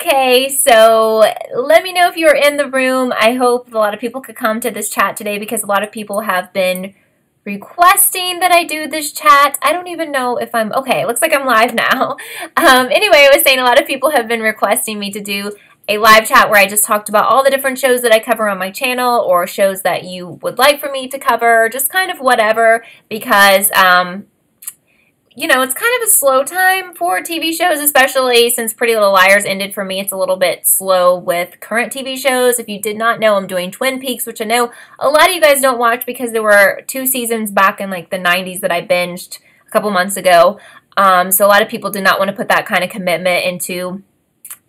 Okay, so let me know if you're in the room. I hope a lot of people could come to this chat today because a lot of people have been requesting that I do this chat. I don't even know if I'm okay. It looks like I'm live now. Anyway, I was saying a lot of people have been requesting me to do a live chat where I just talked about all the different shows that I cover on my channel or shows that you would like for me to cover, just kind of whatever, because you know, it's kind of a slow time for TV shows, especially since Pretty Little Liars ended for me. It's a little bit slow with current TV shows. If you did not know, I'm doing Twin Peaks, which I know a lot of you guys don't watch because there were 2 seasons back in like the 90s that I binged a couple months ago. So a lot of people did not want to put that kind of commitment into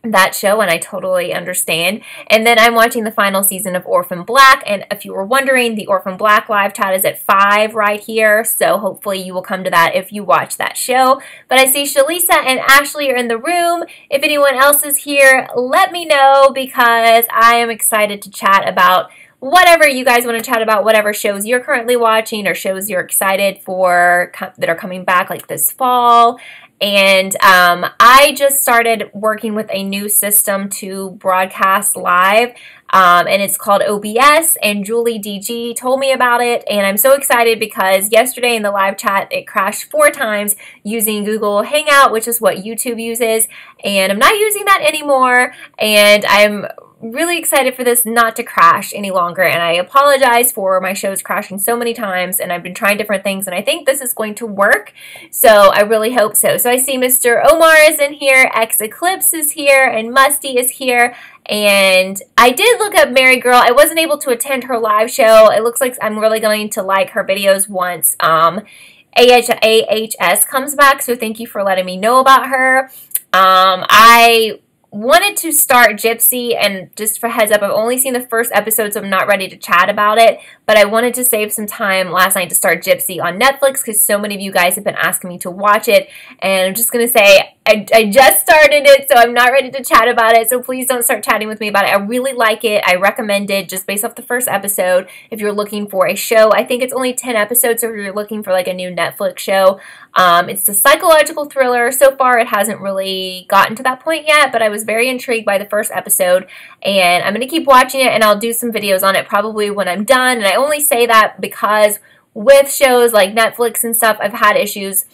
that show, and I totally understand. And then I'm watching the final season of Orphan Black, and if you were wondering, the Orphan Black live chat is at 5 right here, so hopefully you will come to that if you watch that show. But I see Shalisa and Ashley are in the room. If anyone else is here, let me know because I am excited to chat about whatever you guys want to chat about, whatever shows you're currently watching or shows you're excited for that are coming back like this fall. And I just started working with a new system to broadcast live, and it's called OBS, and Julie DG told me about it, and I'm so excited because yesterday in the live chat, it crashed 4 times using Google Hangout, which is what YouTube uses, and I'm not using that anymore, and I'm really excited for this not to crash any longer, and I apologize for my shows crashing so many times, and I've been trying different things, and I think this is going to work, so I really hope so. So I see Mr. Omar is in here, X Eclipse is here, and Musty is here, and I did look up Mary Girl. I wasn't able to attend her live show. It looks like I'm really going to like her videos once AHS comes back, so thank you for letting me know about her. I wanted to start Gypsy, and just for heads up, I've only seen the first episode, so I'm not ready to chat about it, but I wanted to save some time last night to start Gypsy on Netflix because so many of you guys have been asking me to watch it, and I'm just going to say I just started it, so I'm not ready to chat about it, so please don't start chatting with me about it. I really like it. I recommend it just based off the first episode if you're looking for a show. I think it's only 10 episodes, so if you're looking for like a new Netflix show. It's a psychological thriller. So far, it hasn't really gotten to that point yet, but I was very intrigued by the first episode, and I'm going to keep watching it, and I'll do some videos on it probably when I'm done, and I only say that because with shows like Netflix and stuff, I've had issues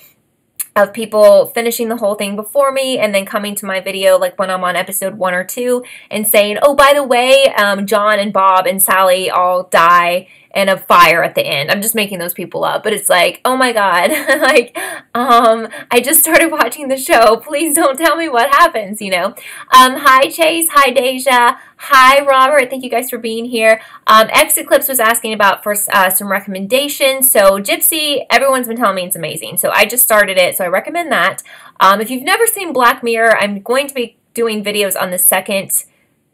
of people finishing the whole thing before me and then coming to my video like when I'm on episode 1 or 2 and saying, oh, by the way, John and Bob and Sally all die in a fire at the end. I'm just making those people up, but it's like, oh my god, like, I just started watching the show. Please don't tell me what happens, you know. Hi Chase, hi Deja, hi Robert, thank you guys for being here. X Eclipse was asking about for some recommendations. So Gypsy, everyone's been telling me it's amazing, so I just started it, so I recommend that. If you've never seen Black Mirror, I'm going to be doing videos on the second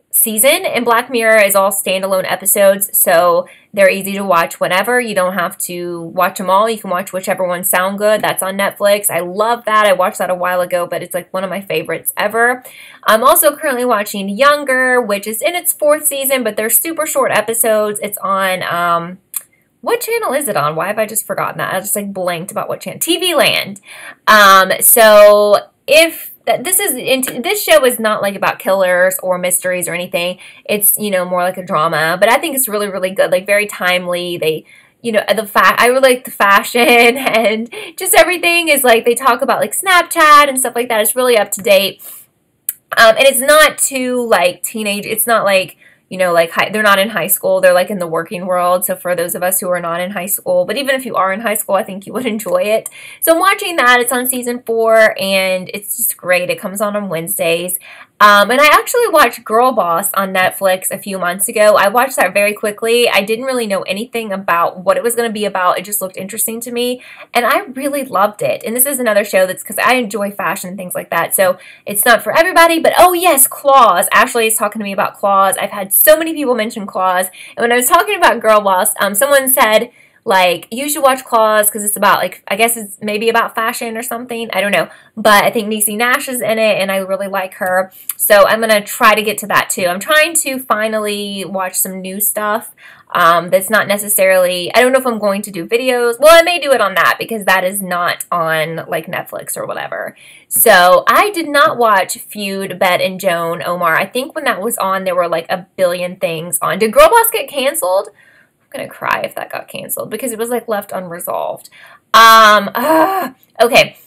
season, and Black Mirror is all standalone episodes, so they're easy to watch whenever. You don't have to watch them all. You can watch whichever ones sound good. That's on Netflix. I love that. I watched that a while ago, but it's like one of my favorites ever. I'm also currently watching Younger, which is in its 4th season, but they're super short episodes. It's on, what channel is it on? Why have I just forgotten that? I just like blanked about what channel. TV Land. So if this show is not like about killers or mysteries or anything. It's, you know, more like a drama, but I think it's really, really good, like very timely. They, you know, I really like the fashion and just everything is like, they talk about like Snapchat and stuff like that. It's really up to date. And it's not too like teenage. It's not like, you know, like they're not in high school. They're like in the working world. So for those of us who are not in high school, but even if you are in high school, I think you would enjoy it. So I'm watching that. It's on season 4 and it's just great. It comes on Wednesdays. And I actually watched Girl Boss on Netflix a few months ago. I watched that very quickly. I didn't really know anything about what it was going to be about. It just looked interesting to me, and I really loved it. And this is another show that's because I enjoy fashion and things like that, so it's not for everybody, but oh yes, Claws. Ashley is talking to me about Claws. I've had so many people mention Claws, and when I was talking about Girl Boss, someone said, like, you should watch Claws because it's about, like, I guess it's maybe about fashion or something. I don't know. But I think Niecy Nash is in it, and I really like her. So I'm going to try to get to that, too. I'm trying to finally watch some new stuff. That's not necessarily, I don't know if I'm going to do videos. Well, I may do it on that because that is not on like Netflix or whatever. So I did not watch Feud, Bet, and Joan, Omar. I think when that was on, there were like a billion things on. Did Girl Boss get canceled? I'm going to cry if that got canceled because it was like left unresolved. Okay.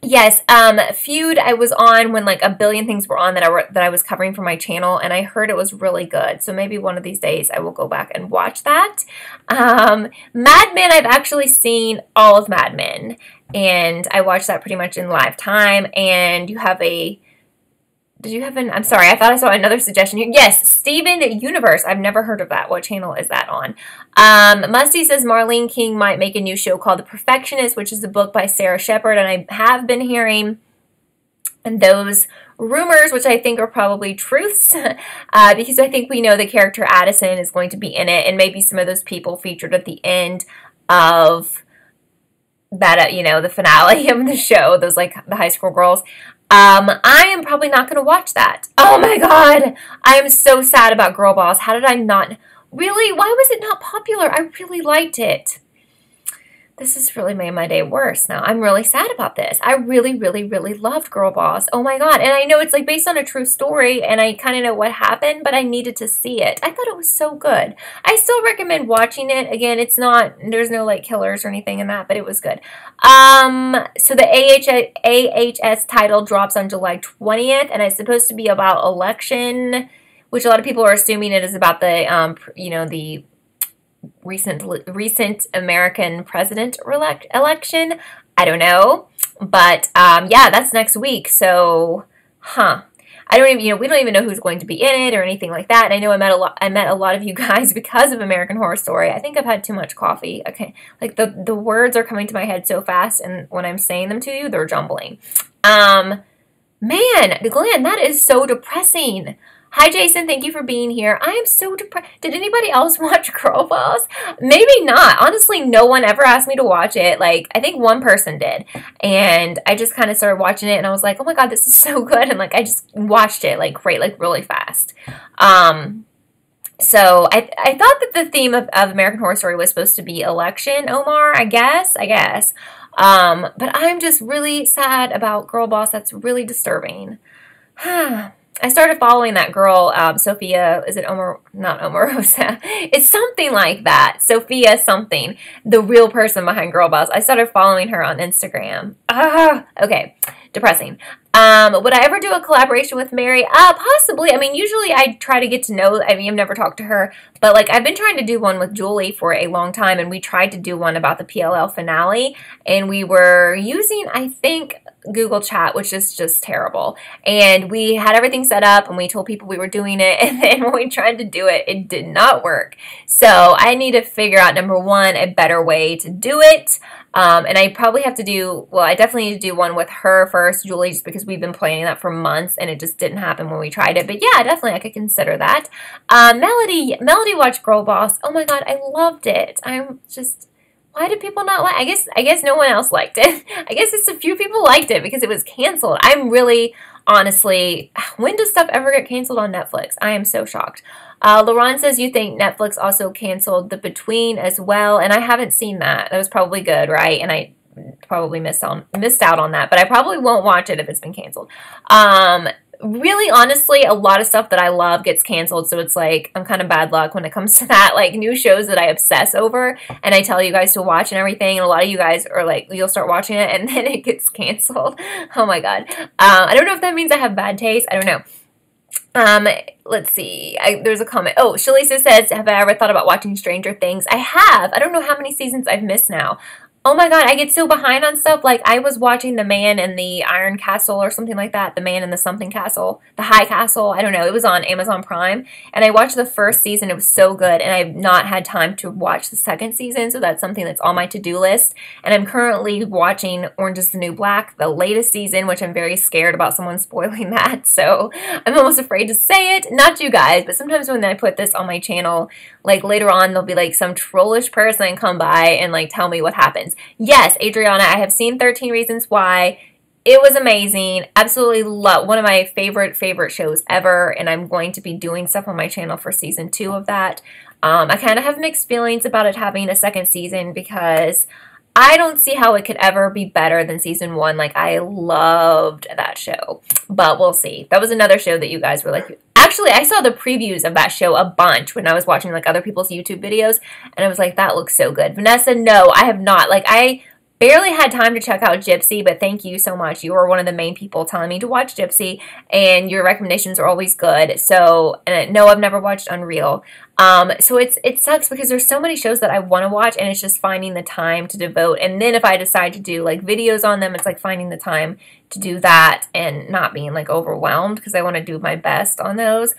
Yes, Feud I was on when like a billion things were on that I was covering for my channel, and I heard it was really good. So maybe one of these days I will go back and watch that. Mad Men, I've actually seen all of Mad Men, and I watched that pretty much in live time. And you have I'm sorry, I thought I saw another suggestion here. Yes, Steven Universe. I've never heard of that. What channel is that on? Musty says Marlene King might make a new show called The Perfectionist, which is a book by Sarah Shepard, and I have been hearing those rumors, which I think are probably truths, because I think we know the character Addison is going to be in it, and maybe some of those people featured at the end of that, you know, the finale of the show, those like the high school girls. I am probably not going to watch that. Oh my God. I am so sad about Girl Boss. How did I not? Really? Why was it not popular? I really liked it. This has really made my day worse now. I'm really sad about this. I really, really, really loved Girl Boss. Oh my God. And I know it's like based on a true story and I kind of know what happened, but I needed to see it. I thought it was so good. I still recommend watching it. Again, it's not, there's no like killers or anything in that, but it was good. So the AHS title drops on July 20th and it's supposed to be about election, which a lot of people are assuming it is about the, you know, the recent American president election. I don't know, but yeah, that's next week. So, I don't even, you know, we don't even know who's going to be in it or anything like that. And I know I met a lot of you guys because of American Horror Story. I think I've had too much coffee. Okay, like the words are coming to my head so fast, and when I'm saying them to you, they're jumbling. Man, Glenn, that is so depressing. Hi, Jason. Thank you for being here. I am so depressed. Did anybody else watch Girl Boss? Maybe not. Honestly, no one ever asked me to watch it. Like, I think one person did. And I just kind of started watching it, and I was like, oh my God, this is so good. And, like, I just watched it, like, really fast. So I thought that the theme of American Horror Story was supposed to be election, Omar, I guess. But I'm just really sad about Girl Boss. That's really disturbing. I started following that girl, Sophia, is it not Omarosa? It's something like that. Sophia something, the real person behind Girl Boss. I started following her on Instagram. Okay, depressing. Would I ever do a collaboration with Mary? Possibly. I mean, usually I try to get to know, I mean, I've never talked to her, but like I've been trying to do one with Julie for a long time, and we tried to do one about the PLL finale, and we were using, I think, Google Chat, which is just terrible. And we had everything set up and we told people we were doing it, and then when we tried to do it, it did not work. So I need to figure out, number one, a better way to do it. And I probably have to do, well, I definitely need to do one with her first, Julie, just because we've been planning that for months and it just didn't happen when we tried it. But yeah, definitely I could consider that. Melody watched Girl Boss. Oh my God, I loved it. I'm just, why did people not like, I guess no one else liked it. I guess it's a few people liked it because it was canceled. I'm really, honestly, when does stuff ever get canceled on Netflix? I am so shocked. Lauren says you think Netflix also canceled The Between as well, and I haven't seen that. That was probably good, right? And I probably missed out on that, but I probably won't watch it if it's been canceled. Really, honestly, a lot of stuff that I love gets canceled, so it's like I'm kind of bad luck when it comes to that. Like new shows that I obsess over and I tell you guys to watch and everything, and a lot of you guys are like, you'll start watching it and then it gets canceled. Oh my God. I don't know if that means I have bad taste. I don't know. Let's see. There's a comment. Oh, Shalisa says, have I ever thought about watching Stranger Things? I have. I don't know how many seasons I've missed now. Oh my god, I get so behind on stuff. Like, I was watching The Man in the Iron Castle or something like that. The Man in the Something Castle. The High Castle. I don't know. It was on Amazon Prime. And I watched the first season. It was so good. And I've not had time to watch the second season. So that's something that's on my to-do list. And I'm currently watching Orange is the New Black, the latest season, which I'm very scared about someone spoiling that. So I'm almost afraid to say it. Not you guys, but sometimes when I put this on my channel, like later on, there'll be like some trollish person come by and like tell me what happens. Yes, Adriana, I have seen 13 Reasons Why. It was amazing. Absolutely love, one of my favorite shows ever, and I'm going to be doing stuff on my channel for season 2 of that. I kind of have mixed feelings about it having a second season because I don't see how it could ever be better than season 1. Like, I loved that show, but we'll see. That was another show that you guys were like, actually, I saw the previews of that show a bunch when I was watching like other people's YouTube videos, and I was like, that looks so good. Vanessa, no, I have not. Like, I barely had time to check out Gypsy, but thank you so much. You were one of the main people telling me to watch Gypsy, and your recommendations are always good. So, and no, I've never watched Unreal. So it sucks because there's so many shows that I want to watch, and it's just finding the time to devote. And then if I decide to do like videos on them, it's like finding the time to do that and not being like overwhelmed because I want to do my best on those.